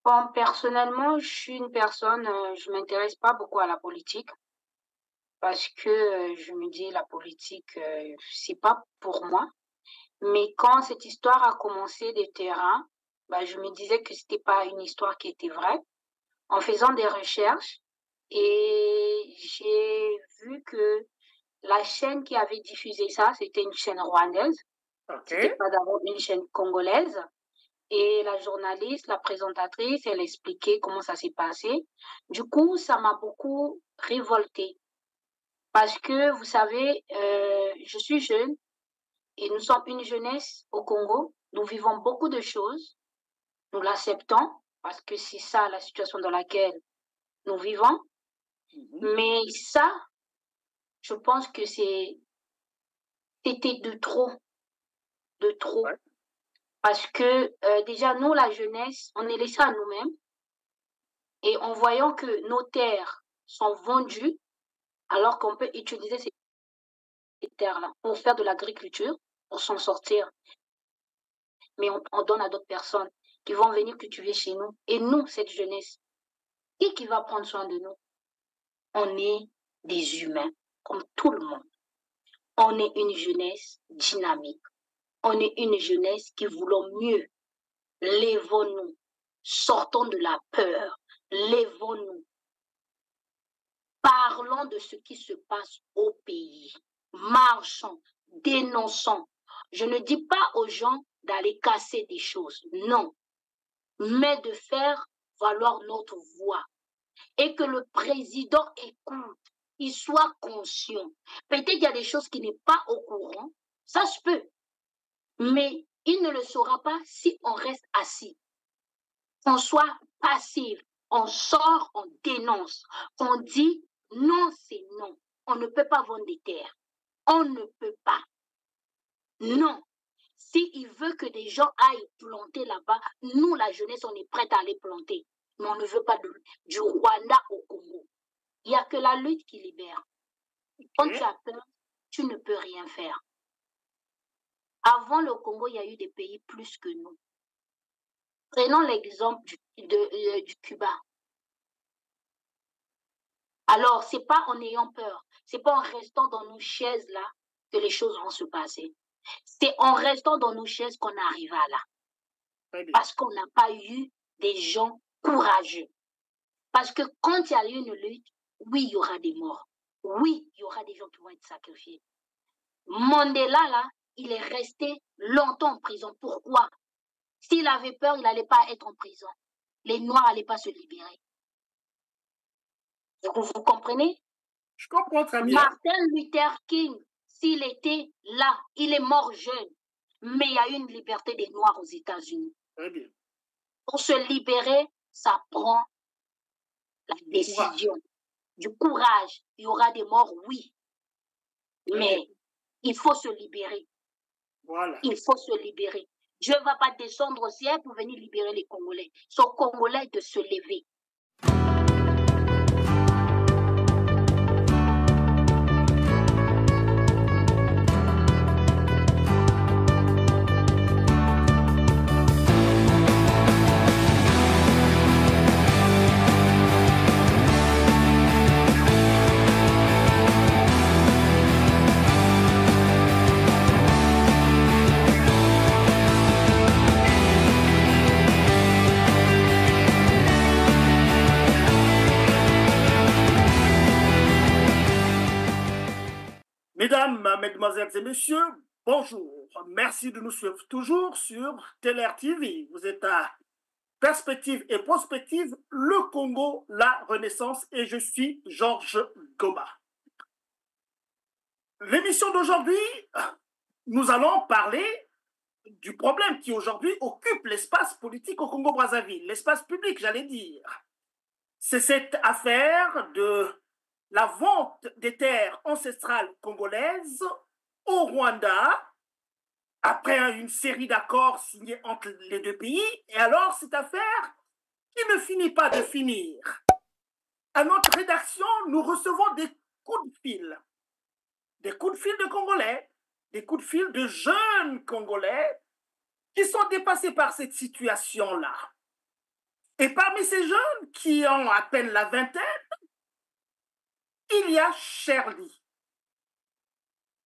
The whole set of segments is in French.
Bon, personnellement, je suis une personne, je m'intéresse pas beaucoup à la politique parce que je me dis la politique, c'est pas pour moi. Mais quand cette histoire a commencé de terrain, bah, je me disais que c'était pas une histoire qui était vraie. En faisant des recherches, et j'ai vu que la chaîne qui avait diffusé ça, c'était une chaîne rwandaise. OK. C'était pas d'abord une chaîne congolaise. Et la journaliste, la présentatrice, elle expliquait comment ça s'est passé. Du coup, ça m'a beaucoup révoltée parce que, vous savez, je suis jeune et nous sommes une jeunesse au Congo. Nous vivons beaucoup de choses. Nous l'acceptons parce que c'est ça la situation dans laquelle nous vivons. Mais ça, je pense que c'était de trop, de trop. Ouais. Parce que déjà, nous, la jeunesse, on est laissé à nous-mêmes. Et en voyant que nos terres sont vendues, alors qu'on peut utiliser ces terres-là pour faire de l'agriculture, pour s'en sortir, mais on donne à d'autres personnes qui vont venir cultiver chez nous. Et nous, cette jeunesse, qui va prendre soin de nous? On est des humains, comme tout le monde. On est une jeunesse dynamique. On est une jeunesse qui voulons mieux. Lèvons-nous, sortons de la peur, lèvons-nous. Parlons de ce qui se passe au pays. Marchons, dénonçons. Je ne dis pas aux gens d'aller casser des choses, non, mais de faire valoir notre voix et que le président écoute, il soit conscient. Peut-être qu'il y a des choses qui n'est pas au courant, ça se peut, mais il ne le saura pas si on reste assis, qu'on soit passif, on sort, on dénonce, on dit non, c'est non. On ne peut pas vendre des terres. On ne peut pas. Non. S'il veut que des gens aillent planter là-bas, nous, la jeunesse, on est prête à aller planter. Mais on ne veut pas du Rwanda au Congo. Il n'y a que la lutte qui libère. Quand tu as peur, tu ne peux rien faire. Avant le Congo, il y a eu des pays plus que nous. Prenons l'exemple du Cuba. Alors, ce n'est pas en ayant peur, ce n'est pas en restant dans nos chaises là que les choses vont se passer. C'est en restant dans nos chaises qu'on arrivera là. Parce qu'on n'a pas eu des gens courageux. Parce que quand il y a eu une lutte, oui, il y aura des morts. Oui, il y aura des gens qui vont être sacrifiés. Mandela, là, il est resté longtemps en prison. Pourquoi? S'il avait peur, il n'allait pas être en prison. Les Noirs n'allaient pas se libérer. Vous comprenez? Je comprends très bien. Martin Luther King, s'il était là, il est mort jeune. Mais il y a eu une liberté des Noirs aux États-Unis. Très bien. Pour se libérer, ça prend la décision, du courage. Il y aura des morts, oui. Mais il faut se libérer. Voilà. Il faut se libérer. Dieu ne va pas descendre au ciel pour venir libérer les Congolais. Ils sont Congolais de se lever. Mesdames, mesdemoiselles et messieurs, bonjour. Merci de nous suivre toujours sur TLR TV. Vous êtes à Perspective et Prospective, le Congo, la Renaissance, et je suis Georges Goma. L'émission d'aujourd'hui, nous allons parler du problème qui aujourd'hui occupe l'espace politique au Congo-Brazzaville, l'espace public, j'allais dire. C'est cette affaire de la vente des terres ancestrales congolaises au Rwanda, après une série d'accords signés entre les deux pays, et alors cette affaire qui ne finit pas de finir. À notre rédaction, nous recevons des coups de fil de Congolais, des coups de fil de jeunes Congolais qui sont dépassés par cette situation-là. Et Et parmi ces jeunes qui ont à peine la vingtaine, il y a Shirley.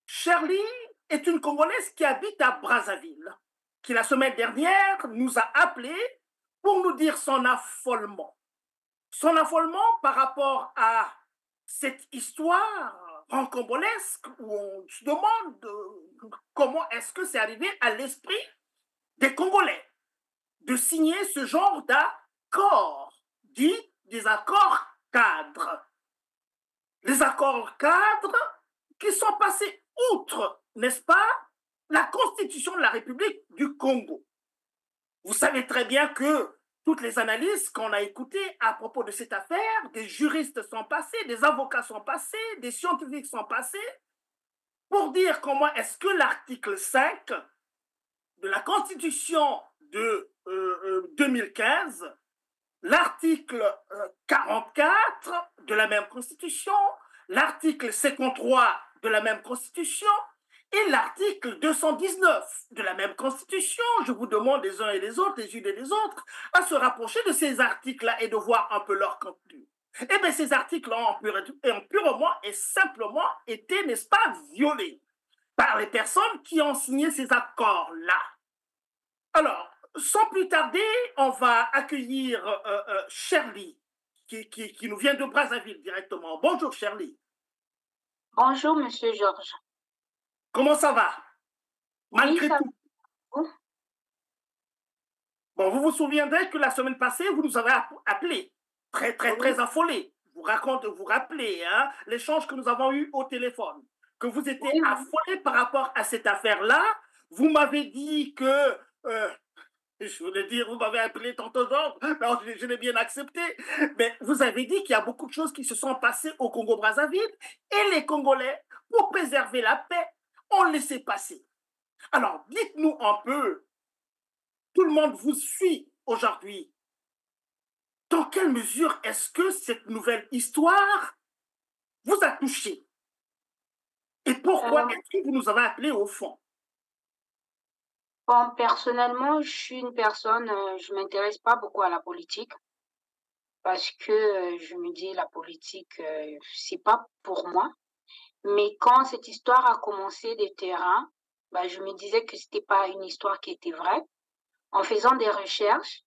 Shirley est une Congolaise qui habite à Brazzaville, qui la semaine dernière nous a appelés pour nous dire son affolement. Son affolement par rapport à cette histoire rocambolesque où on se demande comment est-ce que c'est arrivé à l'esprit des Congolais de signer ce genre d'accords, dit des accords cadres. Les accords cadres qui sont passés outre, n'est-ce pas, la Constitution de la République du Congo. Vous savez très bien que toutes les analyses qu'on a écoutées à propos de cette affaire, des juristes sont passés, des avocats sont passés, des scientifiques sont passés, pour dire comment est-ce que l'article 5 de la Constitution de 2015, l'article 44 de la même Constitution, l'article 53 de la même Constitution et l'article 219 de la même Constitution. Je vous demande les uns et les autres, les unes et les autres, à se rapprocher de ces articles-là et de voir un peu leur contenu. Eh bien, ces articles ont purement et simplement été, n'est-ce pas, violés par les personnes qui ont signé ces accords-là. Alors, sans plus tarder, on va accueillir Shirley, qui nous vient de Brazzaville directement. Bonjour Shirley. Bonjour, Monsieur Georges. Comment ça va? Malgré Oui, ça tout. va. Bon, vous vous souviendrez que la semaine passée, vous nous avez appelé, très affolé. Vous rappelez, hein, l'échange que nous avons eu au téléphone, que vous étiez affolé par rapport à cette affaire-là. Vous m'avez dit que, je voulais dire, vous m'avez appelé tantôt d'ordre, je l'ai bien accepté, mais vous avez dit qu'il y a beaucoup de choses qui se sont passées au Congo-Brazzaville et les Congolais, pour préserver la paix, ont laissé passer. Alors, dites-nous un peu, tout le monde vous suit aujourd'hui. Dans quelle mesure est-ce que cette nouvelle histoire vous a touché? Et pourquoi est-ce que vous nous avez appelé au fond? Bon, personnellement, je suis une personne, je m'intéresse pas beaucoup à la politique parce que je me dis la politique, c'est pas pour moi. Mais quand cette histoire a commencé de terrain, bah, je me disais que c'était pas une histoire qui était vraie. En faisant des recherches,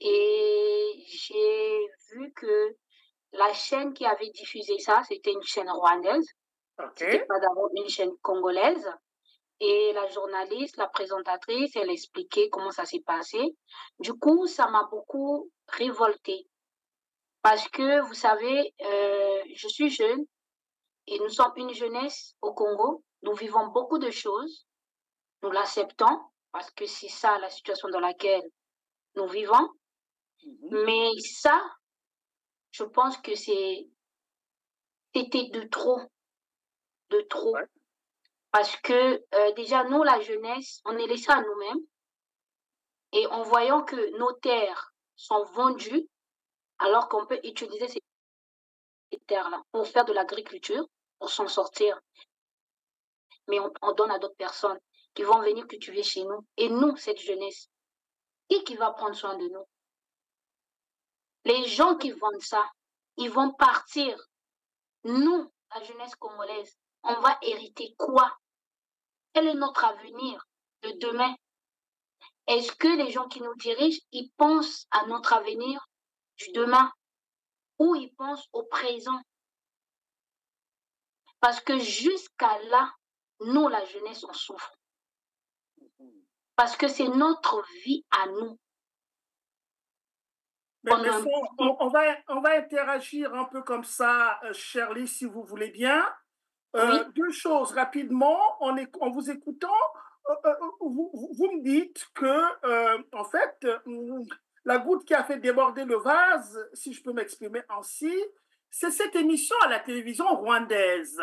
et j'ai vu que la chaîne qui avait diffusé ça, c'était une chaîne rwandaise. C'était pas d'abord une chaîne congolaise. Et la journaliste, la présentatrice, elle expliquait comment ça s'est passé. Du coup, ça m'a beaucoup révoltée. Parce que, vous savez, je suis jeune et nous sommes une jeunesse au Congo. Nous vivons beaucoup de choses. Nous l'acceptons parce que c'est ça la situation dans laquelle nous vivons. Mais ça, je pense que c'était de trop. De trop. Ouais. Parce que déjà, nous, la jeunesse, on est laissé à nous-mêmes. Et en voyant que nos terres sont vendues, alors qu'on peut utiliser ces terres-là pour faire de l'agriculture, pour s'en sortir. Mais on donne à d'autres personnes qui vont venir cultiver chez nous. Et nous, cette jeunesse, qui va prendre soin de nous? Les gens qui vendent ça, ils vont partir. Nous, la jeunesse congolaise, on va hériter quoi? Quel est notre avenir de demain? Est-ce que les gens qui nous dirigent, ils pensent à notre avenir du demain ou ils pensent au présent? Parce que jusqu'à là, nous, la jeunesse, on souffre. Parce que c'est notre vie à nous. On va interagir un peu comme ça, Shirley, si vous voulez bien. Oui. Deux choses rapidement, en vous écoutant, vous me dites que, en fait, la goutte qui a fait déborder le vase, si je peux m'exprimer ainsi, c'est cette émission à la télévision rwandaise.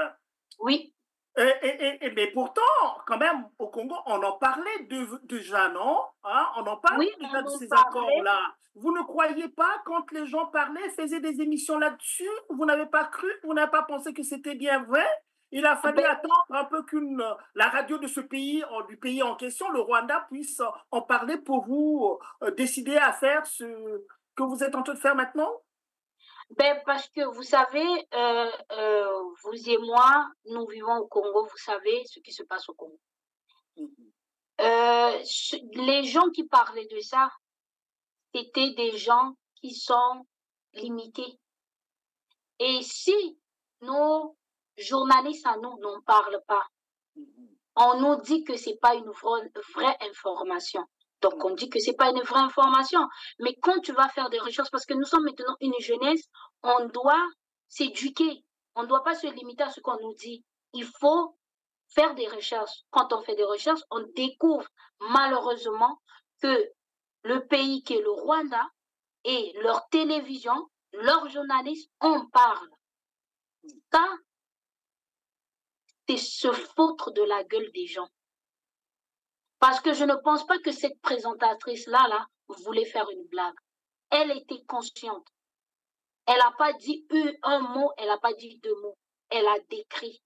Oui. Mais pourtant, quand même, au Congo, on en parlait déjà, non? Hein? On en parlait déjà de ces accords-là. Vous ne croyez pas, quand les gens parlaient, faisaient des émissions là-dessus, vous n'avez pas cru, vous n'avez pas pensé que c'était bien vrai? Il a fallu attendre un peu la radio de ce pays, du pays en question, le Rwanda, puisse en parler pour vous décider à faire que vous êtes en train de faire maintenant? Ben, parce que vous savez, vous et moi, nous vivons au Congo, vous savez ce qui se passe au Congo. Mhm. Les gens qui parlaient de ça, c'était des gens qui sont limités. Et si nos journalistes à nous n'en parlent pas, on nous dit que c'est pas une vraie information. Donc, on dit que c'est pas une vraie information. Mais quand tu vas faire des recherches, parce que nous sommes maintenant une jeunesse, on doit s'éduquer. On ne doit pas se limiter à ce qu'on nous dit. Il faut faire des recherches. Quand on fait des recherches, on découvre malheureusement que le pays qui est le Rwanda et leur télévision, leurs journalistes en parlent. Ça, c'est se foutre de la gueule des gens. Parce que je ne pense pas que cette présentatrice-là voulait faire une blague. Elle était consciente. Elle n'a pas dit un mot, elle n'a pas dit deux mots. Elle a décrit.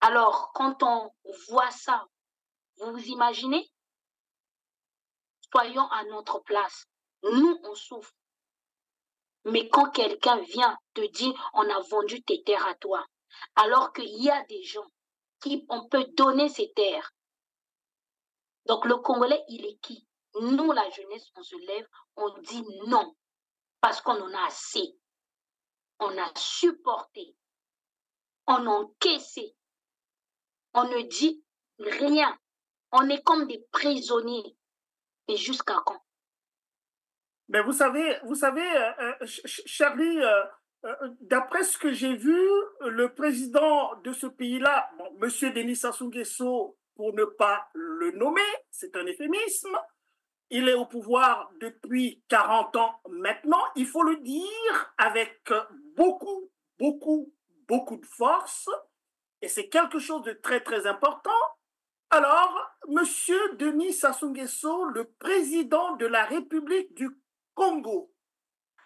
Alors, quand on voit ça, vous vous imaginez? Soyons à notre place. Nous, on souffre. Mais quand quelqu'un vient te dire, on a vendu tes terres à toi, alors qu'il y a des gens qui, on peut donner ces terres. Donc, le Congolais, il est qui? Nous, la jeunesse, on se lève, on dit non, parce qu'on en a assez. On a supporté, on a encaissé, on ne dit rien. On est comme des prisonniers. Et jusqu'à quand? Mais vous savez, Charlie, d'après ce que j'ai vu, le président de ce pays-là, bon, M. Denis Sassou Nguesso, pour ne pas le nommer, c'est un euphémisme, il est au pouvoir depuis 40 ans maintenant, il faut le dire, avec beaucoup, beaucoup, beaucoup de force, et c'est quelque chose de très, très important. Alors, M. Denis Sassou Nguesso, le président de la République du Congo,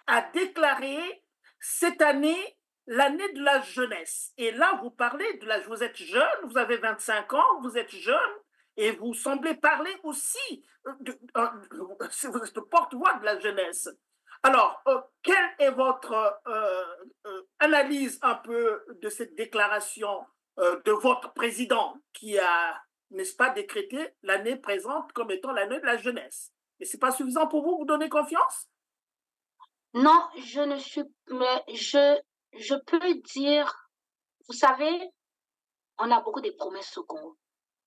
a déclaré cette année l'année de la jeunesse. Et là, vous parlez de la... Vous êtes jeune, vous avez 25 ans, vous êtes jeune, et vous semblez parler aussi, vous êtes le porte-voix de la jeunesse. Alors, quelle est votre analyse un peu de cette déclaration de votre président qui a, n'est-ce pas, décrété l'année présente comme étant l'année de la jeunesse? Et ce n'est pas suffisant pour vous, vous donner confiance? Non, je ne suis... Mais je peux dire, vous savez, on a beaucoup de promesses au Congo.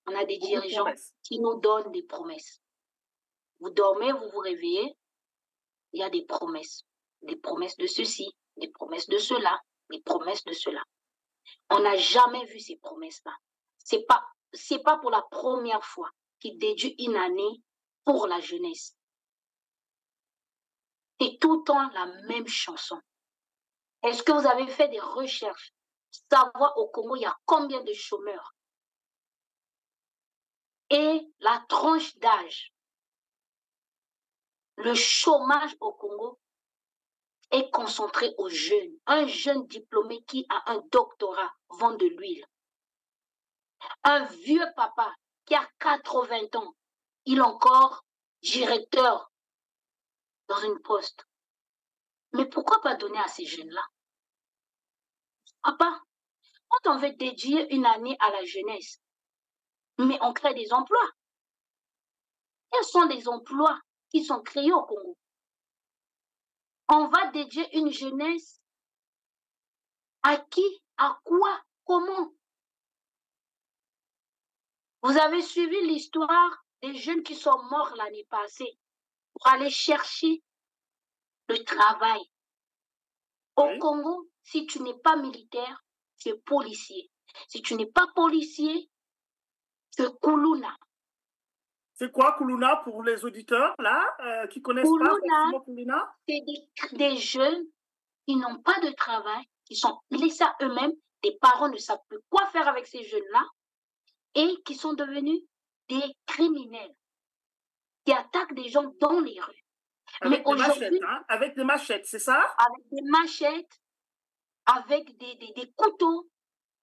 On a des dirigeants qui nous donnent des promesses. Vous dormez, vous vous réveillez, il y a des promesses de ceci, des promesses de cela, des promesses de cela. On n'a jamais vu ces promesses-là. C'est pas pour la première fois qu'il dédie une année pour la jeunesse. C'est tout le temps la même chanson. Est-ce que vous avez fait des recherches pour savoir au Congo, il y a combien de chômeurs? Et la tranche d'âge, le chômage au Congo est concentré aux jeunes. Un jeune diplômé qui a un doctorat vend de l'huile. Un vieux papa qui a 80 ans, il est encore directeur dans une poste. Mais pourquoi pas donner à ces jeunes-là? Papa, quand on veut dédier une année à la jeunesse, mais on crée des emplois. Quels sont les emplois qui sont créés au Congo? On va dédier une jeunesse à qui, à quoi, comment? Vous avez suivi l'histoire des jeunes qui sont morts l'année passée pour aller chercher le travail. Au Congo, si tu n'es pas militaire, tu es policier. Si tu n'es pas policier, tu es Kuluna. C'est quoi Kuluna pour les auditeurs là qui connaissent pas forcément Kuluna? C'est des jeunes qui n'ont pas de travail, qui sont laissés à eux-mêmes. Des parents ne savent plus quoi faire avec ces jeunes-là et qui sont devenus des criminels qui attaquent des gens dans les rues. Avec des machettes, hein? Avec des machettes, c'est ça? Avec des machettes, avec des couteaux.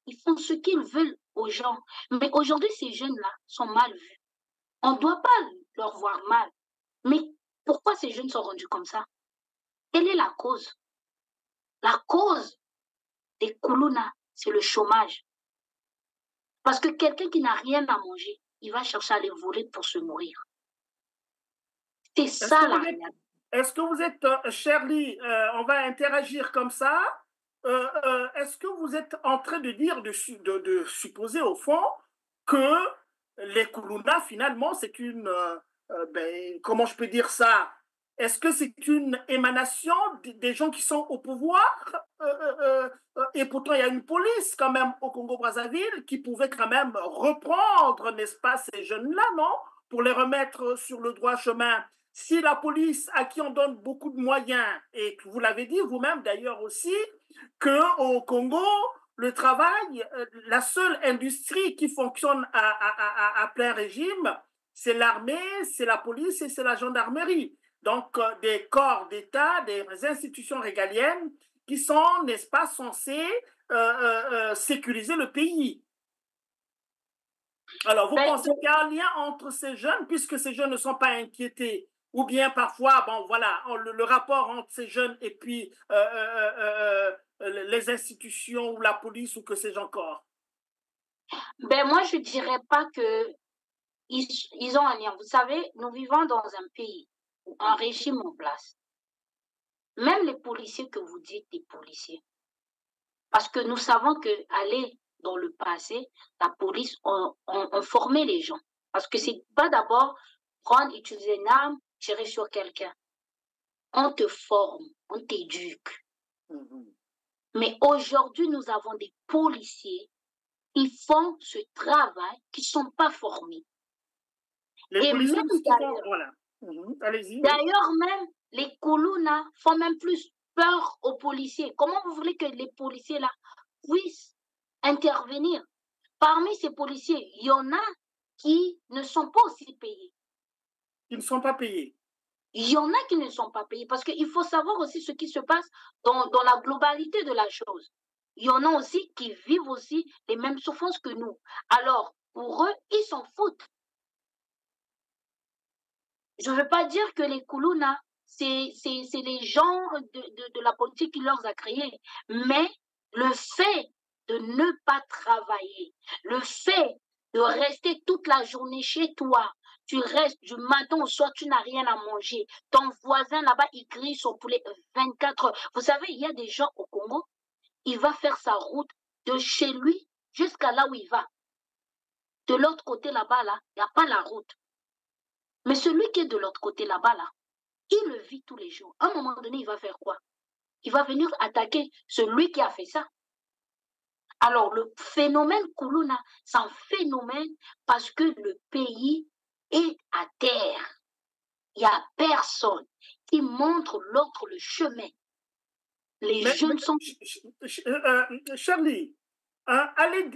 Ils font ce qu'ils veulent aux gens. Mais aujourd'hui, ces jeunes-là sont mal vus. On ne doit pas leur voir mal. Mais pourquoi ces jeunes sont rendus comme ça? Quelle est la cause? La cause des Koulouna, c'est le chômage. Parce que quelqu'un qui n'a rien à manger, il va chercher à les voler pour se nourrir. C'est ça la réalité. Est-ce que vous êtes, Shirley, on va interagir comme ça. Est-ce que vous êtes en train de dire, de supposer au fond que les Koulouna, finalement, c'est une, comment je peux dire ça? Est-ce que c'est une émanation des gens qui sont au pouvoir? Et pourtant, il y a une police quand même au Congo-Brazzaville qui pouvait quand même reprendre, n'est-ce pas, ces jeunes-là, non? Pour les remettre sur le droit chemin. Si la police, à qui on donne beaucoup de moyens, et que vous l'avez dit vous-même d'ailleurs aussi, qu'au Congo, le travail, la seule industrie qui fonctionne à plein régime, c'est l'armée, c'est la police et c'est la gendarmerie. Donc, des corps d'État, des institutions régaliennes qui sont, n'est-ce pas, censées sécuriser le pays. Alors, vous pensez qu'il y a un lien entre ces jeunes, puisque ces jeunes ne sont pas inquiétés, ou bien parfois, bon, voilà, le rapport entre ces jeunes et puis les institutions ou la police ou que sais-je encore? Ben, moi, je ne dirais pas qu'ils ont un lien. Vous savez, nous vivons dans un pays, un régime en place. Même les policiers que vous dites, des policiers, parce que nous savons qu'aller dans le passé, la police ont formé les gens. Parce que c'est pas d'abord prendre, utiliser une arme, tirer sur quelqu'un. On te forme, on t'éduque. Mais aujourd'hui, nous avons des policiers qui font ce travail, qui ne sont pas formés. Les policiers voilà. Allez-y. D'ailleurs, même les Koulouna font même plus peur aux policiers. Comment vous voulez que les policiers-là puissent intervenir? Parmi ces policiers, il y en a qui ne sont pas aussi payés. Ils ne sont pas payés. Il y en a qui ne sont pas payés parce qu'il faut savoir aussi ce qui se passe dans la globalité de la chose. Il y en a aussi qui vivent aussi les mêmes souffrances que nous. Alors, pour eux, ils s'en foutent. Je ne veux pas dire que les Koulouna, c'est les gens de la politique qui leur a créés, mais le fait de ne pas travailler, le fait de rester toute la journée chez toi, tu restes du matin au soir, tu n'as rien à manger. Ton voisin là-bas, il grille son poulet 24 heures. Vous savez, il y a des gens au Congo, il va faire sa route de chez lui jusqu'à là où il va. De l'autre côté là-bas, là, il n'y a pas la route. Mais celui qui est de l'autre côté là-bas, là, il le vit tous les jours. À un moment donné, il va faire quoi? Il va venir attaquer celui qui a fait ça. Alors, le phénomène Koulouna, c'est un phénomène parce que le pays est à terre. Il n'y a personne qui montre l'autre le chemin. Les jeunes sont... Shirley, allez,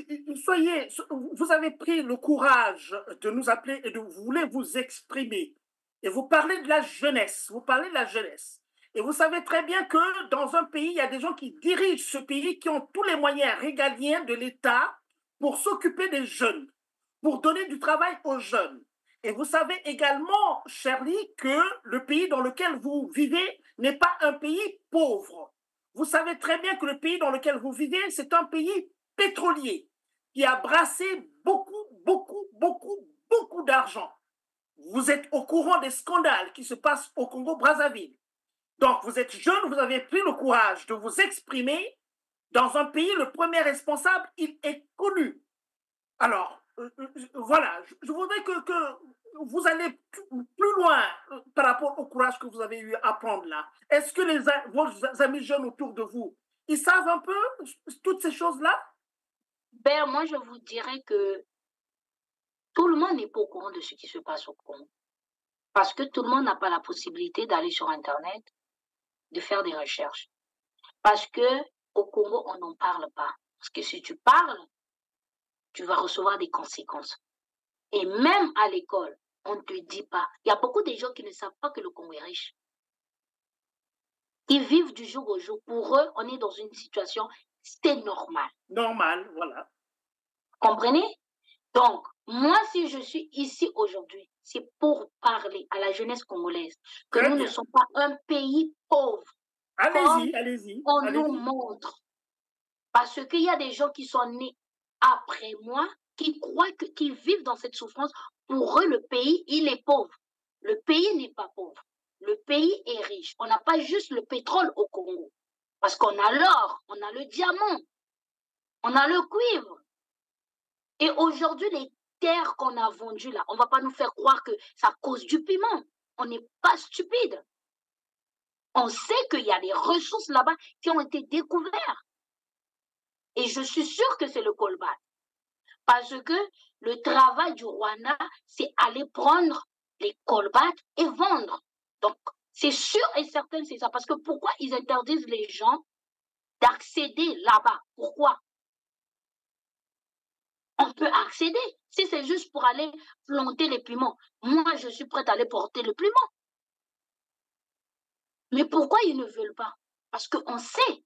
vous avez pris le courage de nous appeler et de vouloir vous exprimer. Et vous parlez de la jeunesse, vous parlez de la jeunesse. Et vous savez très bien que dans un pays, il y a des gens qui dirigent ce pays, qui ont tous les moyens régaliens de l'État pour s'occuper des jeunes, pour donner du travail aux jeunes. Et vous savez également, Shirley, que le pays dans lequel vous vivez n'est pas un pays pauvre. Vous savez très bien que le pays dans lequel vous vivez, c'est un pays pétrolier qui a brassé beaucoup d'argent. Vous êtes au courant des scandales qui se passent au Congo-Brazzaville. Donc, vous êtes jeune, vous avez pris le courage de vous exprimer. Dans un pays, le premier responsable, il est connu. Alors, voilà, je voudrais que vous allez plus loin par rapport au courage que vous avez eu à prendre là. Est-ce que vos amis jeunes autour de vous, ils savent un peu toutes ces choses-là? Ben, moi, je vous dirais que tout le monde n'est pas au courant de ce qui se passe au Congo. Parce que tout le monde n'a pas la possibilité d'aller sur Internet, de faire des recherches. Parce que au Congo, on n'en parle pas. Parce que si tu parles, tu vas recevoir des conséquences. Et même à l'école, on ne te dit pas. Il y a beaucoup de gens qui ne savent pas que le Congo est riche. Ils vivent du jour au jour. Pour eux, on est dans une situation, c'est normal. Normal, voilà. Comprenez? Donc, moi, si je suis ici aujourd'hui, c'est pour parler à la jeunesse congolaise que Très nous bien. ne sommes pas un pays pauvre. Allez-y, allez-y. On Allez-y. nous montre. Parce qu'il y a des gens qui sont nés après moi, qui croient qui vivent dans cette souffrance. Pour eux, le pays, il est pauvre. Le pays n'est pas pauvre. Le pays est riche. On n'a pas juste le pétrole au Congo. Parce qu'on a l'or, on a le diamant, on a le cuivre. Et aujourd'hui, les terres qu'on a vendues là, on ne va pas nous faire croire que ça cause du piment. On n'est pas stupide. On sait qu'il y a des ressources là-bas qui ont été découvertes. Et je suis sûre que c'est le colbal. Parce que le travail du Rwanda, c'est aller prendre les colbates et vendre. Donc, c'est sûr et certain, c'est ça. Parce que pourquoi ils interdisent les gens d'accéder là-bas? Pourquoi? On peut accéder. Si c'est juste pour aller planter les piments, moi, je suis prête à aller porter le piment. Mais pourquoi ils ne veulent pas? Parce qu'on sait.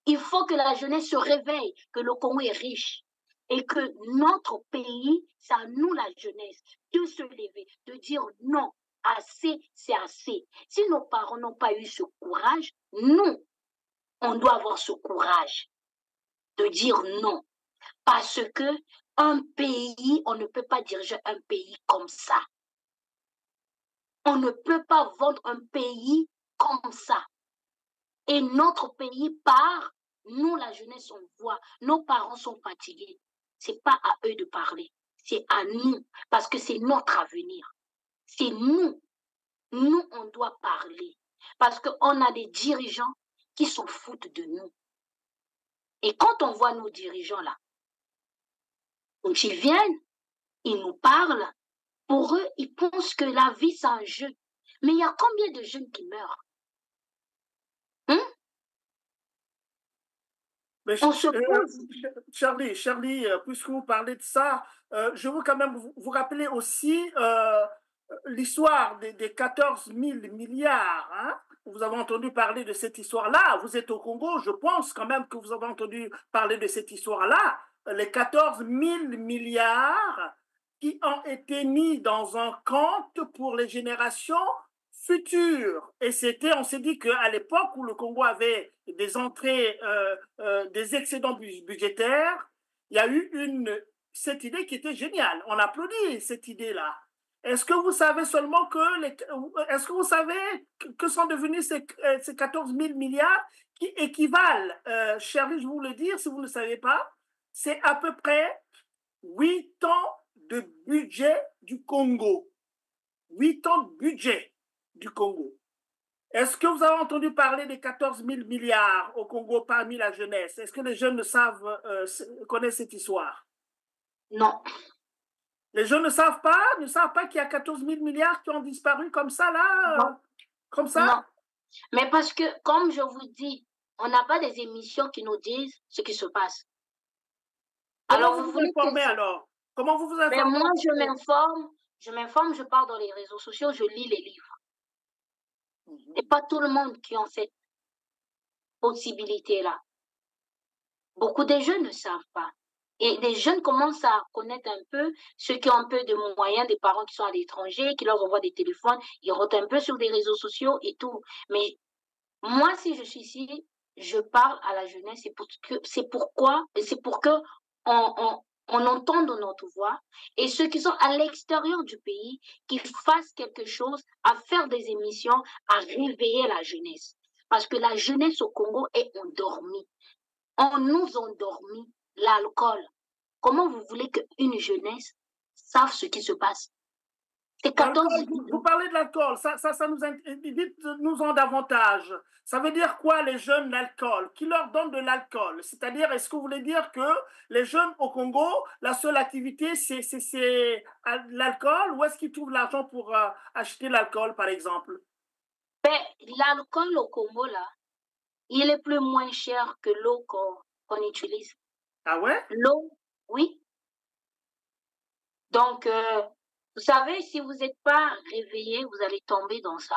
Il faut que la jeunesse se réveille, que le Congo est riche. Et que notre pays, c'est à nous la jeunesse, de se lever, de dire non, assez, c'est assez. Si nos parents n'ont pas eu ce courage, nous, on doit avoir ce courage de dire non. Parce que un pays, on ne peut pas diriger un pays comme ça. On ne peut pas vendre un pays comme ça. Et notre pays part, nous, la jeunesse, on voit, nos parents sont fatigués. Ce n'est pas à eux de parler, c'est à nous, parce que c'est notre avenir. C'est nous. Nous, on doit parler. Parce qu'on a des dirigeants qui s'en foutent de nous. Et quand on voit nos dirigeants là, quand ils viennent, ils nous parlent, pour eux, ils pensent que la vie, c'est un jeu. Mais il y a combien de jeunes qui meurent? Mais On se pose. Charlie, puisque vous parlez de ça, je veux quand même vous rappeler aussi l'histoire des 14 000 milliards. Hein? Vous avez entendu parler de cette histoire-là. Vous êtes au Congo, je pense quand même que vous avez entendu parler de cette histoire-là. Les 14 000 milliards qui ont été mis dans un compte pour les générations futur. Et on s'est dit qu'à l'époque où le Congo avait des entrées, des excédents budgétaires, il y a eu cette idée qui était géniale. On applaudit cette idée-là. Est-ce que vous savez seulement est-ce que vous savez que sont devenus ces 14 000 milliards qui équivalent, Charlie, je vous le dire, si vous ne le savez pas, c'est à peu près 8 ans de budget du Congo. 8 ans de budget du Congo. Est-ce que vous avez entendu parler des 14 000 milliards au Congo parmi la jeunesse? Est-ce que les jeunes connaissent cette histoire? Non. Les jeunes ne savent pas qu'il y a 14 000 milliards qui ont disparu comme ça, là? Non. Comme ça? Non. Mais parce que, comme je vous dis, on n'a pas des émissions qui nous disent ce qui se passe. Comment vous vous informez alors? Comment vous vous informez? Mais moi, je m'informe, je pars dans les réseaux sociaux, je lis les livres. Et pas tout le monde qui a cette possibilité-là. Beaucoup de jeunes ne savent pas. Et les jeunes commencent à connaître un peu ceux qui ont un peu de moyens, des parents qui sont à l'étranger, qui leur envoient des téléphones, ils rotent un peu sur des réseaux sociaux et tout. Mais moi, si je suis ici, je parle à la jeunesse, c'est pour que on entende notre voix, et ceux qui sont à l'extérieur du pays, qui fassent quelque chose, à faire des émissions, à réveiller la jeunesse. Parce que la jeunesse au Congo est endormie. On nous endormit l'alcool. Comment vous voulez qu'une jeunesse sache ce qui se passe? C'est 14 Vous parlez de l'alcool, ça dites-nous en davantage. Ça veut dire quoi les jeunes, l'alcool? Qui leur donne de l'alcool? C'est-à-dire, est-ce que vous voulez dire que les jeunes au Congo, la seule activité, c'est l'alcool, ou est-ce qu'ils trouvent l'argent pour acheter l'alcool, par exemple? Ben, l'alcool au Congo, là, il est plus moins cher que l'eau qu'on utilise. Ah ouais? L'eau, oui. Donc, vous savez, si vous n'êtes pas réveillé, vous allez tomber dans ça.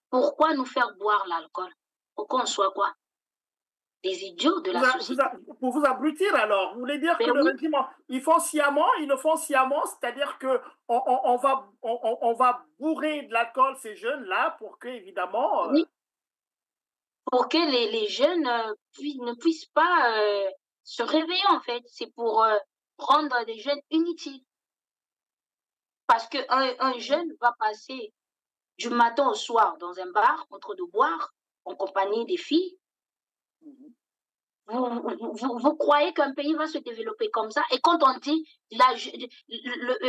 Pourquoi nous faire boire l'alcool? Pour qu'on soit quoi? des idiots de la société. Pour vous abrutir alors, vous voulez dire que Mais le oui, régime, ils le font sciemment, c'est-à-dire que on va bourrer de l'alcool ces jeunes-là pour que, évidemment, oui, pour que les jeunes ne puissent pas se réveiller en fait. C'est pour rendre des jeunes inutiles. Parce qu'un jeune va passer du matin au soir dans un bar en train de boire en compagnie des filles. Vous croyez qu'un pays va se développer comme ça? Et quand on dit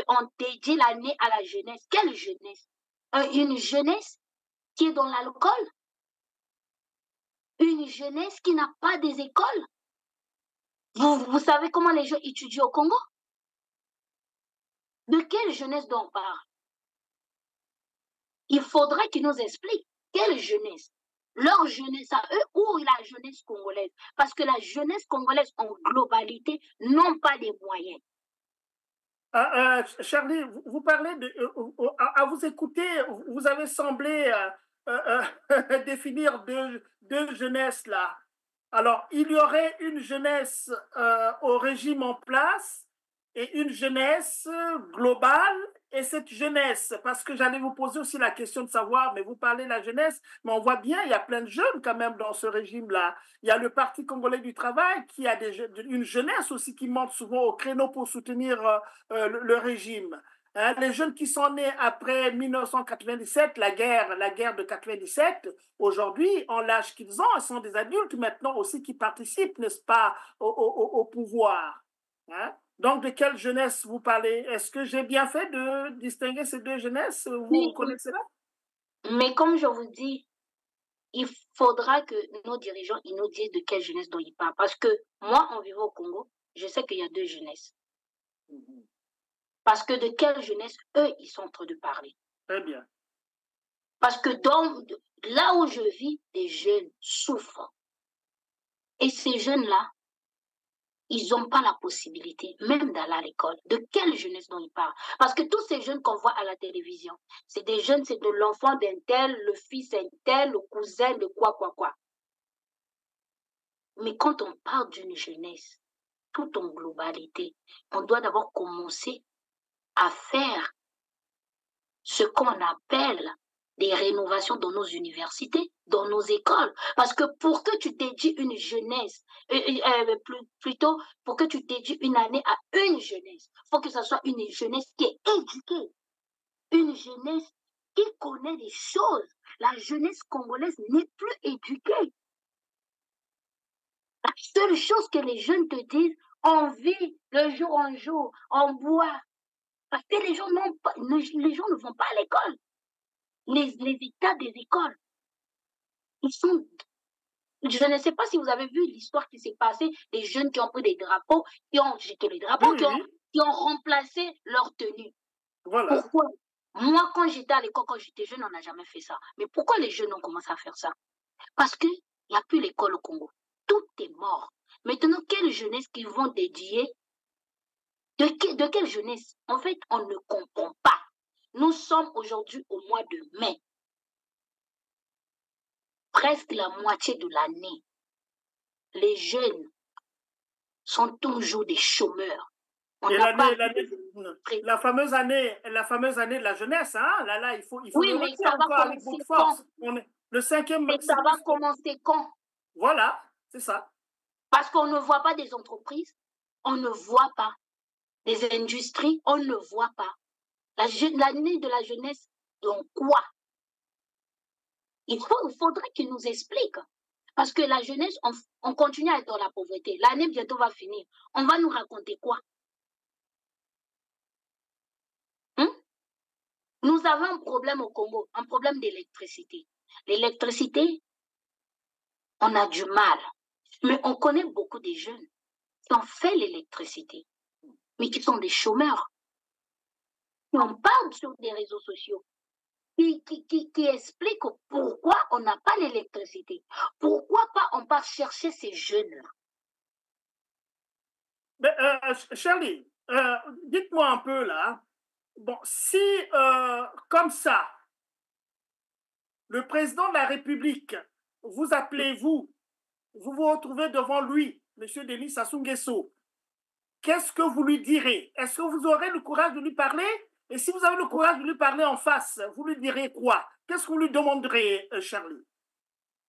on dédie l'année à la jeunesse, quelle jeunesse? Une jeunesse qui est dans l'alcool? Une jeunesse qui n'a pas des écoles? Vous savez comment les gens étudient au Congo? De quelle jeunesse dont on parle? Il faudrait qu'ils nous expliquent quelle jeunesse. Leur jeunesse à eux ou la jeunesse congolaise. Parce que la jeunesse congolaise en globalité n'ont pas les moyens. Charlie, vous parlez à vous écouter, vous avez semblé définir deux jeunesses là. Alors, il y aurait une jeunesse au régime en place et une jeunesse globale. Et cette jeunesse, parce que j'allais vous poser aussi la question de savoir, mais vous parlez de la jeunesse, mais on voit bien, il y a plein de jeunes quand même dans ce régime-là. Il y a le Parti congolais du travail qui a une jeunesse aussi qui monte souvent au créneau pour soutenir le régime. Hein, les jeunes qui sont nés après 1997, la guerre de 97, aujourd'hui, en l'âge qu'ils ont, ils sont des adultes maintenant aussi qui participent, n'est-ce pas, au pouvoir. Hein? Donc, de quelle jeunesse vous parlez? Est-ce que j'ai bien fait de distinguer ces deux jeunesses? Vous Oui, connaissez là? mais comme je vous dis, il faudra que nos dirigeants ils nous disent de quelle jeunesse dont ils parlent. Parce que moi, en vivant au Congo, je sais qu'il y a deux jeunesses. Parce que de quelle jeunesse, eux, ils sont en train de parler. Très bien. Parce que là où je vis, des jeunes souffrent. Et ces jeunes-là, ils n'ont pas la possibilité même d'aller à l'école. De quelle jeunesse dont ils parlent? Parce que tous ces jeunes qu'on voit à la télévision, c'est des jeunes, c'est de l'enfant d'un tel, le fils d'un tel, le cousin de quoi. Mais quand on parle d'une jeunesse, tout en globalité, on doit d'abord commencer à faire ce qu'on appelle des rénovations dans nos universités, dans nos écoles. Parce que pour que tu dédies une jeunesse, plutôt pour que tu dédies une année à une jeunesse, il faut que ce soit une jeunesse qui est éduquée, une jeunesse qui connaît des choses. La jeunesse congolaise n'est plus éduquée. La seule chose que les jeunes te disent, on vit de jour en jour, on boit. Parce que les gens ne vont pas à l'école. Les états des écoles, ils sont. Je ne sais pas si vous avez vu l'histoire qui s'est passée, des jeunes qui ont pris des drapeaux, qui ont jeté les drapeaux, Oui. qui ont remplacé leur tenue. Voilà. Pourquoi? Moi, quand j'étais à l'école, quand j'étais jeune, on n'a jamais fait ça. Mais pourquoi les jeunes ont commencé à faire ça? Parce qu'il n'y a plus l'école au Congo. Tout est mort. Maintenant, quelle jeunesse qu'ils vont dédier? De quelle jeunesse? En fait, on ne comprend pas. Nous sommes aujourd'hui au mois de mai. Presque la moitié de l'année. Les jeunes sont toujours des chômeurs. On Et n'a pas la fameuse année de la jeunesse, hein? Là, il faut oui, le mais retenir ça va encore avec commencer beaucoup de quand? force. Le cinquième, Et ça va commencer quand? Voilà, c'est ça. Parce qu'on ne voit pas des entreprises, on ne voit pas des industries, on ne voit pas. L'année de la jeunesse, donc quoi? Il faudrait qu'ils nous expliquent. Parce que la jeunesse, on continue à être dans la pauvreté. L'année bientôt va finir. On va nous raconter quoi? Nous avons un problème au Congo, un problème d'électricité. L'électricité, on a du mal. Mais on connaît beaucoup de jeunes qui ont fait l'électricité, mais qui sont des chômeurs. Et on parle sur des réseaux sociaux qui expliquent pourquoi on n'a pas l'électricité. Pourquoi pas on part chercher ces jeunes-là. Charlie, dites-moi un peu là. Bon, si comme ça, le président de la République vous appelez, vous, vous vous retrouvez devant lui, M. Denis Sassou Nguesso, qu'est-ce que vous lui direz? Est-ce que vous aurez le courage de lui parler? Et si vous avez le courage de lui parler en face, vous lui direz quoi? Qu'est-ce que vous lui demanderez, Charlie?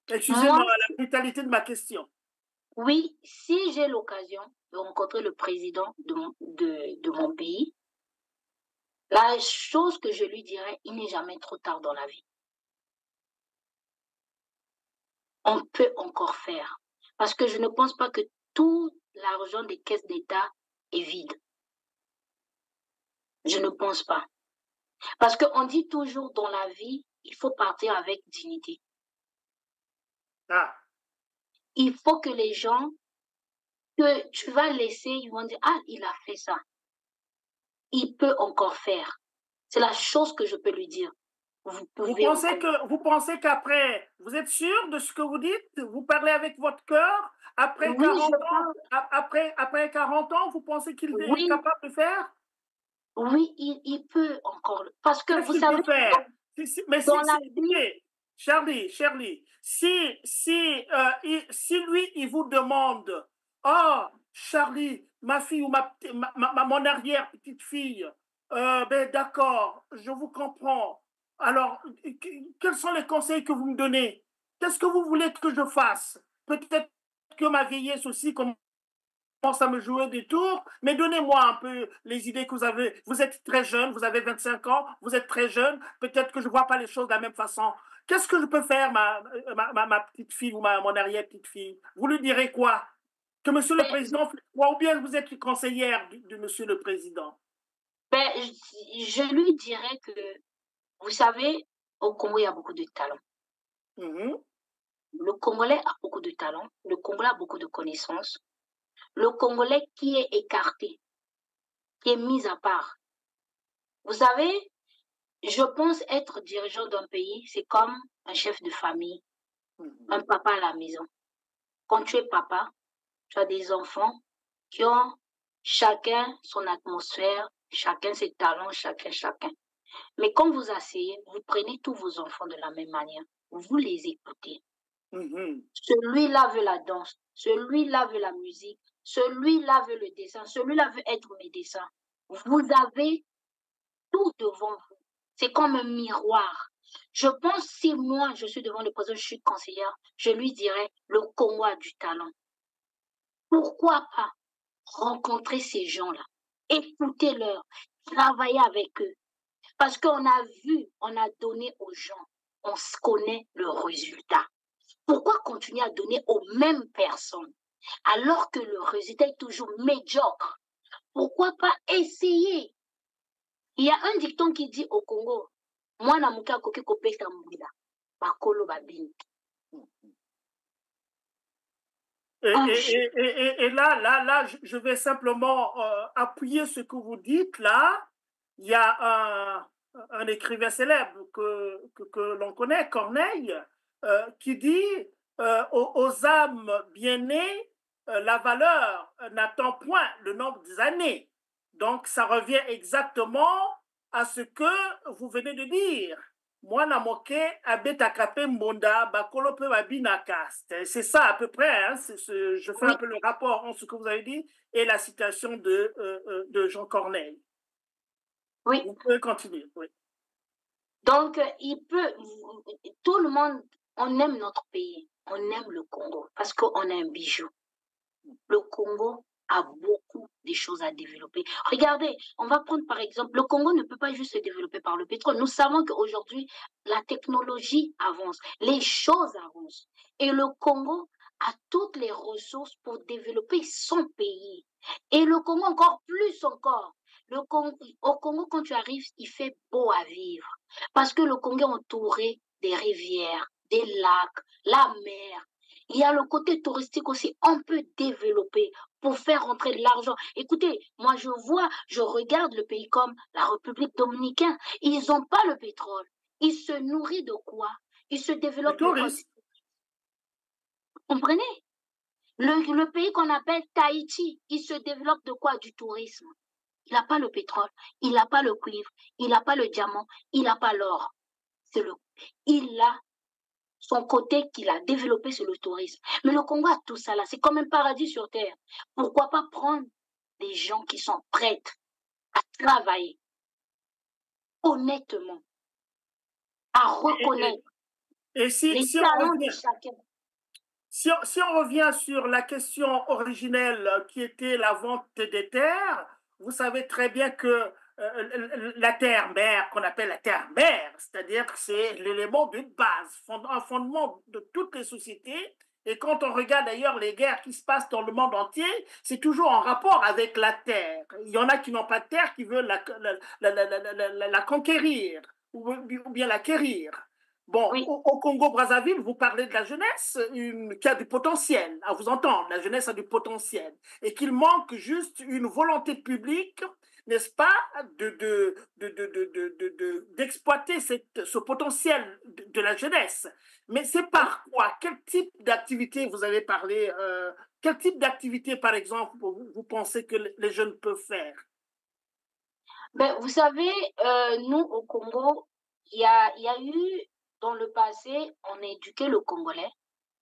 Excusez-moi Moi, la brutalité de ma question. oui, si j'ai l'occasion de rencontrer le président de mon pays, la chose que je lui dirais, il n'est jamais trop tard dans la vie. On peut encore faire. Parce que je ne pense pas que tout l'argent des caisses d'État est vide. Je ne pense pas. Parce qu'on dit toujours dans la vie, il faut partir avec dignité. Ah. Il faut que les gens que tu vas laisser, ils vont dire, ah, il a fait ça. Il peut encore faire. C'est la chose que je peux lui dire. Vous pensez qu'après, vous êtes sûr de ce que vous dites? Vous parlez avec votre cœur? Après, oui, 40 ans, après 40 ans, vous pensez qu'il est oui, capable de faire? oui, il peut encore. Parce que Qu'est-ce vous qu'il savez, peut faire? Mais dans la vie, écoutez, Charlie, si lui, il vous demande, oh, Charlie, ma fille ou mon arrière-petite-fille, ben d'accord, je vous comprends. Alors, quels sont les conseils que vous me donnez? Qu'est-ce que vous voulez que je fasse? Peut-être que ma vieillesse aussi commence à me jouer des tours, mais donnez-moi un peu les idées que vous avez. Vous êtes très jeune, vous avez 25 ans, vous êtes très jeune, peut-être que je ne vois pas les choses de la même façon. Qu'est-ce que je peux faire, ma petite fille ou mon arrière-petite fille? Vous lui direz quoi? Que monsieur le ben, président fait quoi? Ou bien vous êtes conseillère de monsieur le président? ben, je lui dirais que, vous savez, au Congo, il y a beaucoup de talent. Le Congolais a beaucoup de talent, le Congolais a beaucoup de connaissances. Le Congolais qui est écarté, qui est mis à part. Vous savez, je pense être dirigeant d'un pays, c'est comme un chef de famille, un papa à la maison. Quand tu es papa, tu as des enfants qui ont chacun son atmosphère, chacun ses talents, chacun. Mais quand vous asseyez, vous prenez tous vos enfants de la même manière. Vous les écoutez. Celui-là veut la danse, celui-là veut la musique, celui-là veut le dessin, celui-là veut être médecin. Vous avez tout devant vous. C'est comme un miroir. Je pense si moi, je suis devant le président, je suis conseillère, je lui dirais, le Congo a du talent. Pourquoi pas rencontrer ces gens-là, écouter-leur, travailler avec eux? Parce qu'on a vu, on a donné aux gens, on se connaît le résultat. Pourquoi continuer à donner aux mêmes personnes alors que le résultat est toujours médiocre? Pourquoi pas essayer? Il y a un dicton qui dit au Congo, moi na muka koki kopesa mbila, bakolo babini. Et là, je vais simplement appuyer ce que vous dites là. Il y a un écrivain célèbre que l'on connaît, Corneille, qui dit aux âmes bien nées, la valeur n'attend point le nombre des années. Donc, ça revient exactement à ce que vous venez de dire. Mwana moke abetakape mbonda bakolo pe babinaka. C'est ça à peu près. Hein, je fais un peu le rapport entre ce que vous avez dit et la citation de Jean Corneille. Oui. Vous pouvez continuer. Oui. Donc, tout le monde, on aime notre pays, on aime le Congo parce qu'on a un bijou. Le Congo a beaucoup de choses à développer. Regardez, on va prendre par exemple, le Congo ne peut pas juste se développer par le pétrole. Nous savons qu'aujourd'hui, la technologie avance, les choses avancent. Et le Congo a toutes les ressources pour développer son pays. Et le Congo encore plus encore. Au Congo, quand tu arrives, il fait beau à vivre. Parce que le Congo est entouré des rivières, des lacs, la mer. Il y a le côté touristique aussi, on peut développer pour faire rentrer de l'argent. Écoutez, moi je regarde le pays comme la République dominicaine. Ils n'ont pas le pétrole. Ils se nourrissent de quoi? Ils se développent de quoi? Vous comprenez? Le pays qu'on appelle Tahiti, il se développe de quoi? Du tourisme. Il n'a pas le pétrole, il n'a pas le cuivre, il n'a pas le diamant, il n'a pas l'or. Il a son côté qu'il a développé, c'est le tourisme. Mais le Congo a tout ça là. C'est comme un paradis sur terre. Pourquoi pas prendre des gens qui sont prêts à travailler honnêtement, à reconnaître Et les talents de chacun. Si on revient sur la question originelle qui était la vente des terres, vous savez très bien que la terre-mère, qu'on appelle la terre-mère, c'est-à-dire que c'est l'élément de base, un fondement de toutes les sociétés. Et quand on regarde d'ailleurs les guerres qui se passent dans le monde entier, c'est toujours en rapport avec la terre. Il y en a qui n'ont pas de terre, qui veulent la conquérir ou bien l'acquérir. Bon, Oui. au Congo-Brazzaville, vous parlez de la jeunesse qui a du potentiel, à vous entendre, la jeunesse a du potentiel, et qu'il manque juste une volonté publique, n'est-ce pas, d'exploiter ce potentiel de la jeunesse. Mais c'est par quoi? Quel type d'activité vous avez parlé quel type d'activité, par exemple, vous pensez que les jeunes peuvent faire? Ben, vous savez, nous, au Congo, il y a eu, dans le passé, on a éduqué le Congolais.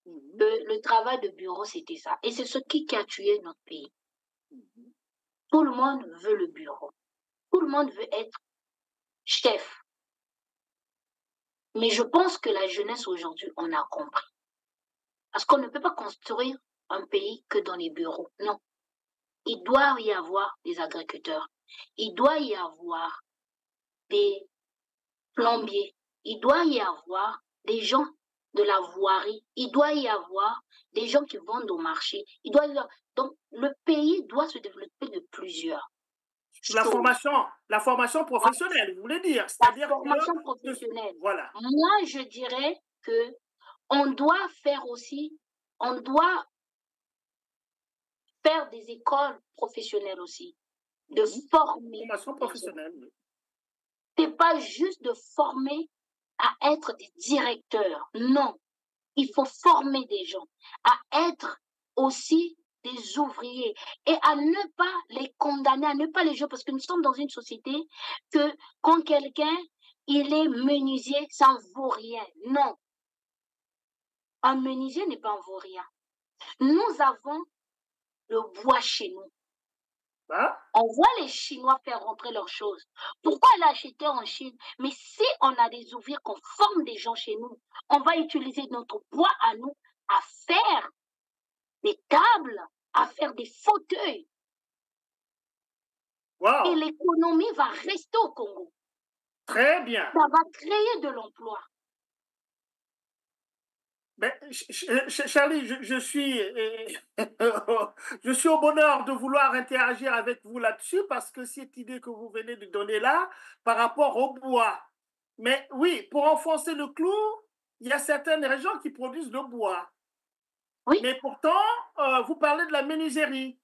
Le travail de bureau, c'était ça. Et c'est ce qui a tué notre pays. Tout le monde veut le bureau. Tout le monde veut être chef. Mais je pense que la jeunesse aujourd'hui, on a compris. Parce qu'on ne peut pas construire un pays que dans les bureaux. Non. Il doit y avoir des agriculteurs. Il doit y avoir des plombiers. Il doit y avoir des gens de la voirie. Il doit y avoir des gens qui vendent au marché. Donc, le pays doit se développer de plusieurs. La formation professionnelle, vous voulez dire, c'est-à-dire la formation professionnelle. Voilà. Moi, je dirais que on doit faire aussi, on doit faire des écoles professionnelles aussi, de former. Formation professionnelle. C'est pas juste de former à être des directeurs. Non, il faut former des gens à être aussi des ouvriers et à ne pas les condamner, à ne pas les juger, parce que nous sommes dans une société que quand quelqu'un, il est menuisier, ça ne vaut rien. Non. Un menuisier n'est pas un vaurien. Nous avons le bois chez nous. Hein? On voit les Chinois faire rentrer leurs choses. Pourquoi l'acheter en Chine? Mais si on a des ouvriers, qu'on forme des gens chez nous, on va utiliser notre bois à nous à faire des tables, à faire des fauteuils. Wow. Et l'économie va rester au Congo. Très bien. Ça va créer de l'emploi. Ben, Charlie, je suis au bonheur de vouloir interagir avec vous là-dessus parce que cette idée que vous venez de donner là par rapport au bois. Mais oui, pour enfoncer le clou, il y a certaines régions qui produisent le bois. Oui. Mais pourtant, vous parlez de la menuiserie.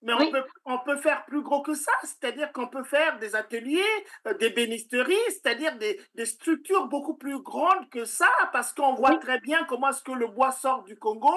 Mais oui. on peut faire plus gros que ça, c'est-à-dire qu'on peut faire des ateliers, des bénisteries, c'est-à-dire des structures beaucoup plus grandes que ça, parce qu'on voit très bien comment est-ce que le bois sort du Congo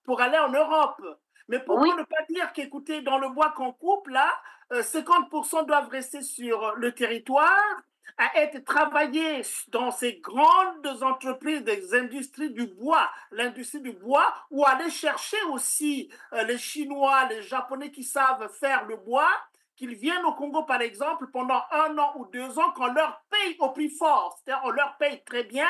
pour aller en Europe. Mais pourquoi ne pas dire qu'écoutez, dans le bois qu'on coupe, là, 50% doivent rester sur le territoire, à être travaillé dans ces grandes entreprises des industries du bois, l'industrie du bois, ou aller chercher aussi les Chinois, les Japonais qui savent faire le bois, qu'ils viennent au Congo, par exemple, pendant 1 an ou 2 ans, qu'on leur paye au plus fort. C'est-à-dire, on leur paye très bien,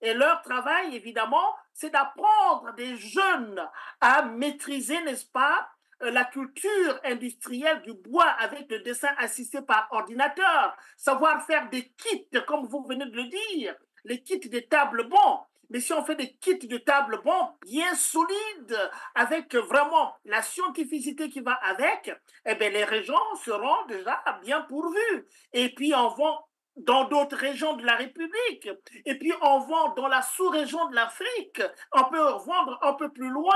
et leur travail, évidemment, c'est d'apprendre des jeunes à maîtriser, n'est-ce pas, la culture industrielle du bois avec le dessin assisté par ordinateur, savoir faire des kits, comme vous venez de le dire, les kits des tables bons. Mais si on fait des kits de table bons bien solides, avec vraiment la scientificité qui va avec, eh bien, les régions seront déjà bien pourvues. Et puis, on vend dans d'autres régions de la République. Et puis, on vend dans la sous-région de l'Afrique. On peut vendre un peu plus loin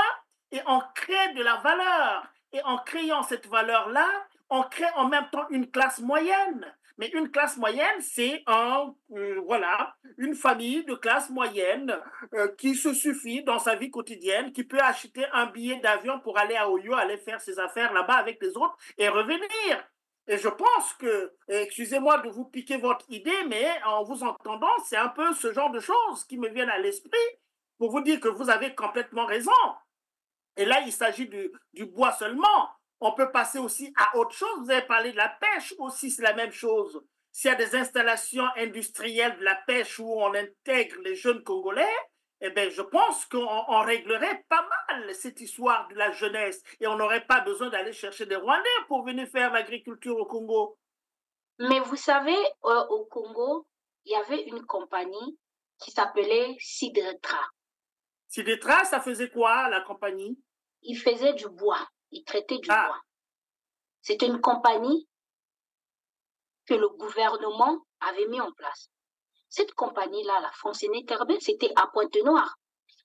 et on crée de la valeur. Et en créant cette valeur-là, on crée en même temps une classe moyenne. Mais une classe moyenne, c'est voilà, une famille de classe moyenne qui se suffit dans sa vie quotidienne, qui peut acheter un billet d'avion pour aller à Oyo, aller faire ses affaires là-bas avec les autres et revenir. Et je pense que, excusez-moi de vous piquer votre idée, mais en vous entendant, c'est un peu ce genre de choses qui me viennent à l'esprit. pour vous dire que vous avez complètement raison. Et là, il s'agit du bois seulement. On peut passer aussi à autre chose. Vous avez parlé de la pêche aussi, c'est la même chose. S'il y a des installations industrielles de la pêche où on intègre les jeunes Congolais, eh bien, je pense qu'on réglerait pas mal cette histoire de la jeunesse et on n'aurait pas besoin d'aller chercher des Rwandais pour venir faire l'agriculture au Congo. Mais vous savez, au Congo, il y avait une compagnie qui s'appelait Sidretra. Sidretra, ça faisait quoi, la compagnie? Il faisait du bois, il traitait du Ah, bois. C'était une compagnie que le gouvernement avait mis en place. Cette compagnie-là, la fonctionnait très bien, c'était à Pointe-Noire.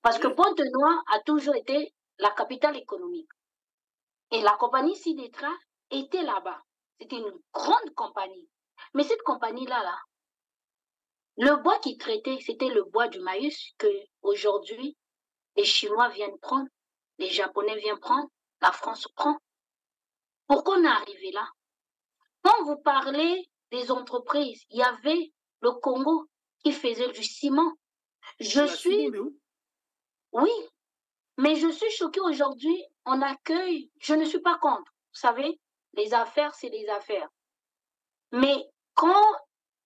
Parce que oui. Pointe-Noire a toujours été la capitale économique. Et la compagnie Sidretra était là-bas. C'était une grande compagnie. Mais cette compagnie-là, là, le bois qu'ils traitaient, c'était le bois du maïs que aujourd'hui les Chinois viennent prendre, les Japonais viennent prendre, la France prend. Pourquoi on est arrivé là? Quand vous parlez des entreprises, il y avait le Congo qui faisait du ciment. Je La suis, Chine, oui, mais je suis choquée aujourd'hui, on accueille, je ne suis pas contre. Vous savez, les affaires, c'est les affaires. Mais quand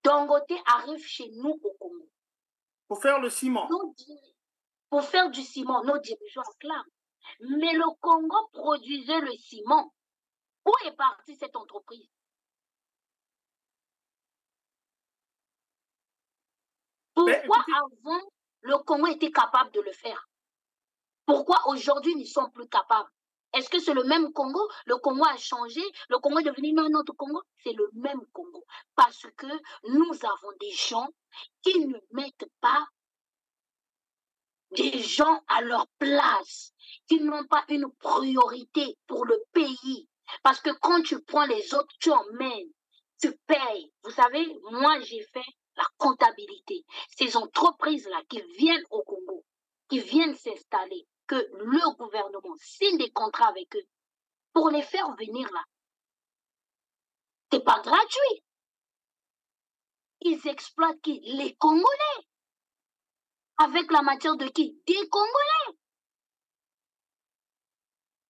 Dangote arrive chez nous au Congo, pour faire le ciment. pour faire du ciment, nos dirigeants clament. Mais le Congo produisait le ciment. Où est partie cette entreprise? Ben, Pourquoi écoutez, avant le Congo était capable de le faire? Pourquoi aujourd'hui ils ne sont plus capables? Est-ce que c'est le même Congo? Le Congo a changé? Le Congo est devenu un autre Congo? C'est le même Congo. Parce que nous avons des gens qui ne mettent pas des gens à leur place, qui n'ont pas une priorité pour le pays. Parce que quand tu prends les autres, tu emmènes, tu payes. Vous savez, moi j'ai fait la comptabilité. Ces entreprises-là qui viennent au Congo, qui viennent s'installer, que le gouvernement signe des contrats avec eux pour les faire venir là. C'est pas gratuit. Ils exploitent qui? Les Congolais. Avec la matière de qui? Des Congolais.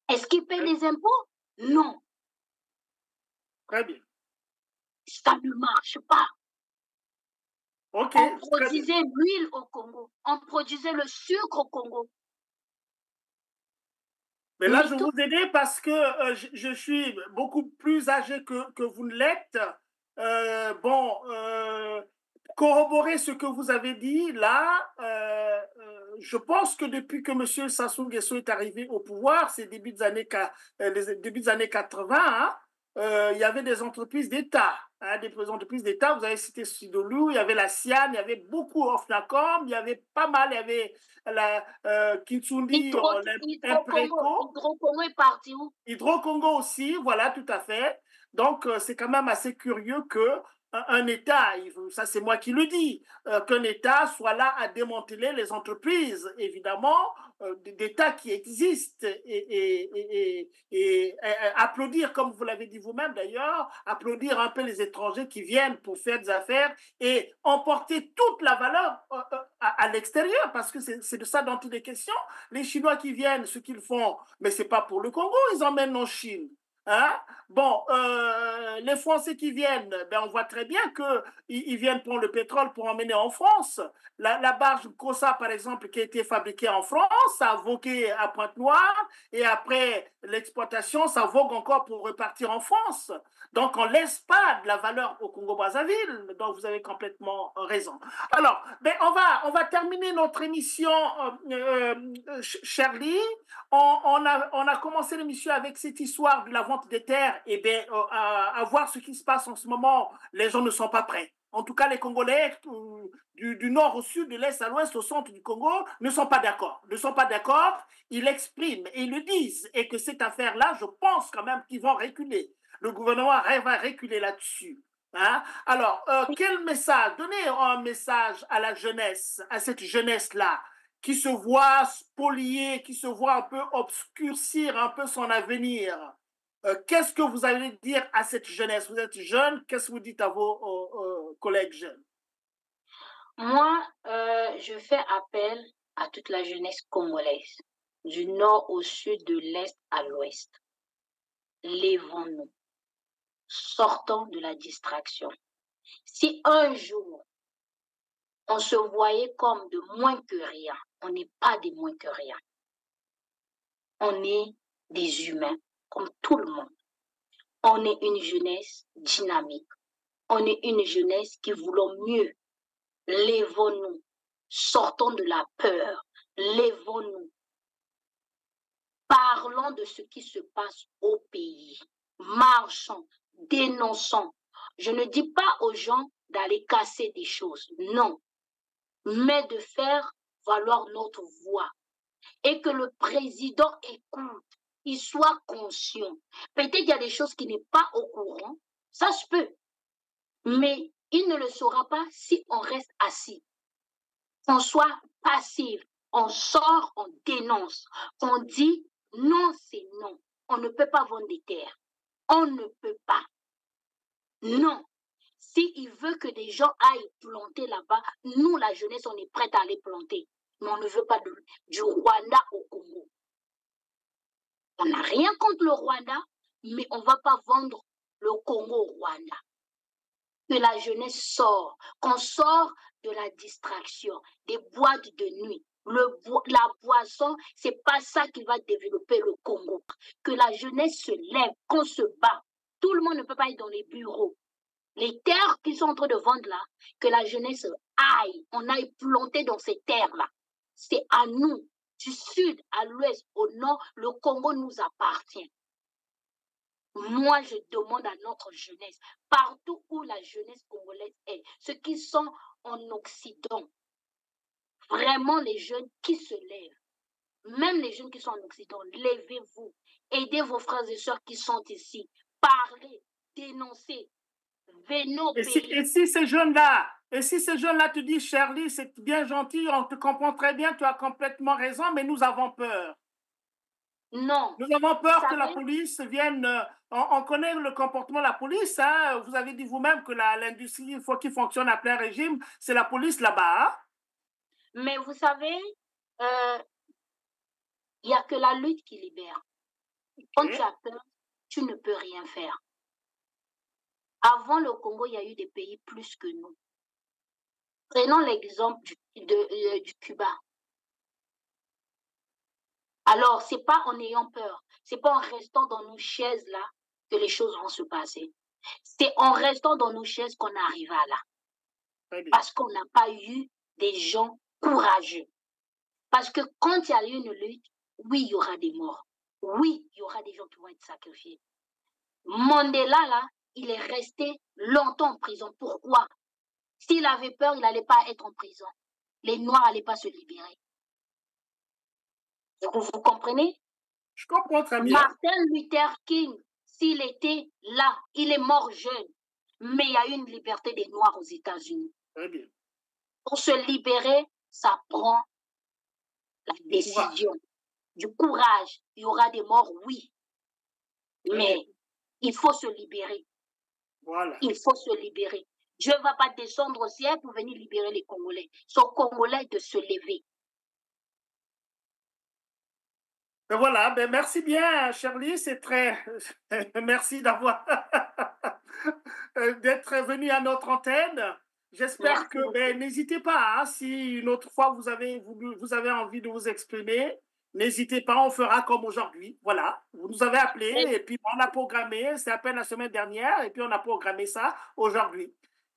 Est-ce qu'ils paient les impôts? Non. très bien. Ça ne marche pas. Ok, On très bien. produisait l'huile au Congo. On produisait le sucre au Congo. Mais là, Mais je tout, vous aider parce que je suis beaucoup plus âgé que vous ne l'êtes. Bon, corroborer ce que vous avez dit là, je pense que depuis que M. Sassou Nguesso est arrivé au pouvoir, ces les débuts des années 80, hein, il y avait des entreprises d'État. Hein, des entreprises d'État, vous avez cité Sidolou, il y avait la Sian, il y avait beaucoup Ofnacom, il y avait pas mal, il y avait la Kitsundi, Impreco, Hydro-Congo est parti où? Hydro-Congo aussi, voilà, tout à fait. Donc, c'est quand même assez curieux que un État, ça c'est moi qui le dis, qu'un État soit là à démanteler les entreprises, évidemment, d'États qui existent et applaudir, comme vous l'avez dit vous-même d'ailleurs, applaudir un peu les étrangers qui viennent pour faire des affaires et emporter toute la valeur à l'extérieur, parce que c'est de ça dont il est question. Les Chinois qui viennent, ce qu'ils font, mais ce n'est pas pour le Congo, ils emmènent en Chine. Hein? Bon, les Français qui viennent, ben on voit très bien qu'ils viennent prendre le pétrole pour emmener en France. La barge Cosa, par exemple, qui a été fabriquée en France, ça a vogué à Pointe-Noire et après l'exploitation, ça vogue encore pour repartir en France. Donc, on ne laisse pas de la valeur au Congo-Brazzaville. Donc, vous avez complètement raison. Alors, ben, on va terminer notre émission, Charlie. On a commencé l'émission avec cette histoire de la vente des terres. Et bien, à voir ce qui se passe en ce moment, les gens ne sont pas prêts. En tout cas, les Congolais du nord au sud, de l'est à l'ouest, au centre du Congo, ne sont pas d'accord. Ne sont pas d'accord. Ils l'expriment et ils le disent. Et que cette affaire-là, je pense quand même qu'ils vont reculer. Le gouvernement va reculer là-dessus. Hein? Alors, quel message? Donnez un message à la jeunesse, à cette jeunesse-là, qui se voit spolier, qui se voit un peu obscurcir un peu son avenir. Qu'est-ce que vous allez dire à cette jeunesse? Vous êtes jeune, qu'est-ce que vous dites à vos collègues jeunes? Moi, je fais appel à toute la jeunesse congolaise, du nord au sud, de l'est à l'ouest. Lèvons-nous, sortons de la distraction. Si un jour, on se voyait comme de moins que rien, on n'est pas de moins que rien. On est des humains, comme tout le monde. On est une jeunesse dynamique. On est une jeunesse qui voulons mieux. Lèvons-nous, sortons de la peur, lèvons-nous. Parlons de ce qui se passe au pays. Marchons, dénonçons. Je ne dis pas aux gens d'aller casser des choses, non, mais de faire valoir notre voix et que le président écoute, il soit conscient. Peut-être qu'il y a des choses qui n'est pas au courant, ça se peut, mais il ne le saura pas si on reste assis. Qu'on soit passif, on sort, on dénonce, on dit non, c'est non. On ne peut pas vendre des terres. On ne peut pas. Non. S'il veut que des gens aillent planter là-bas, nous, la jeunesse, on est prête à aller planter. Mais on ne veut pas du Rwanda au Congo. On n'a rien contre le Rwanda, mais on ne va pas vendre le Congo au Rwanda. Que la jeunesse sort, qu'on sort de la distraction, des boîtes de nuit. La boisson, ce n'est pas ça qui va développer le Congo. Que la jeunesse se lève, qu'on se bat. Tout le monde ne peut pas être dans les bureaux. Les terres qu'ils sont en train de vendre là, que la jeunesse aille, on aille planter dans ces terres-là. C'est à nous, du sud à l'ouest, au nord, le Congo nous appartient. Moi, je demande à notre jeunesse, partout où la jeunesse congolaise est, ceux qui sont en Occident, vraiment les jeunes qui se lèvent, même les jeunes qui sont en Occident, levez-vous, aidez vos frères et sœurs qui sont ici, parlez, dénoncez, venez au pays. Et si ces jeunes-là te disent, Charlie, c'est bien gentil, on te comprend très bien, tu as complètement raison, mais nous avons peur. Non. Nous avons peur que la police vienne. On connaît le comportement de la police. Hein? Vous avez dit vous-même que l'industrie, il faut qu'il fonctionne à plein régime. C'est la police là-bas. Hein? Mais vous savez, il n'y a que la lutte qui libère. Okay. Quand tu as peur, tu ne peux rien faire. Avant le Congo, il y a eu des pays plus que nous. Prenons l'exemple du Cuba. Alors, ce n'est pas en ayant peur, ce n'est pas en restant dans nos chaises là que les choses vont se passer. C'est en restant dans nos chaises qu'on arrivera là. Parce qu'on n'a pas eu des gens courageux. Parce que quand il y a eu une lutte, oui, il y aura des morts. Oui, il y aura des gens qui vont être sacrifiés. Mandela, là, il est resté longtemps en prison. Pourquoi? S'il avait peur, il n'allait pas être en prison. Les Noirs n'allaient pas se libérer. Vous comprenez? Je comprends très bien. Martin Luther King, s'il était là, il est mort jeune. Mais il y a eu une liberté des Noirs aux États-Unis. Très bien. Pour se libérer, ça prend la décision, du courage. Il y aura des morts, oui. Mais il faut se libérer. Voilà. Il faut se libérer. Dieu ne va pas descendre au ciel pour venir libérer les Congolais. Ils sont Congolais de se lever. Ben voilà, ben merci bien, Charlie. C'est très. Merci d'avoir. d'être venu à notre antenne. J'espère que. Ben, n'hésitez pas, hein, si une autre fois vous avez envie de vous exprimer, n'hésitez pas, on fera comme aujourd'hui. Voilà, vous nous avez appelé et puis on a programmé, c'est à peine la semaine dernière, et puis on a programmé ça aujourd'hui.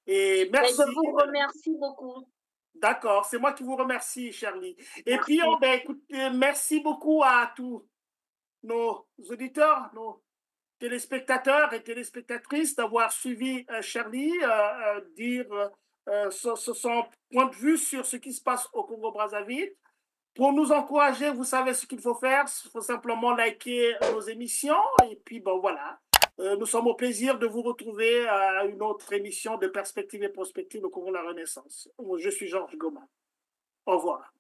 Et merci. Mais je vous remercie beaucoup. D'accord, c'est moi qui vous remercie, Charlie. Et puis, ben, écoute, merci beaucoup à tous nos auditeurs, nos téléspectateurs et téléspectatrices d'avoir suivi Charlie dire son point de vue sur ce qui se passe au Congo-Brazzaville. Pour nous encourager, vous savez ce qu'il faut faire, il faut simplement liker nos émissions et puis bon voilà. Nous sommes au plaisir de vous retrouver à une autre émission de Perspective et Prospective au Congo de la Renaissance. Je suis Georges Goma. Au revoir.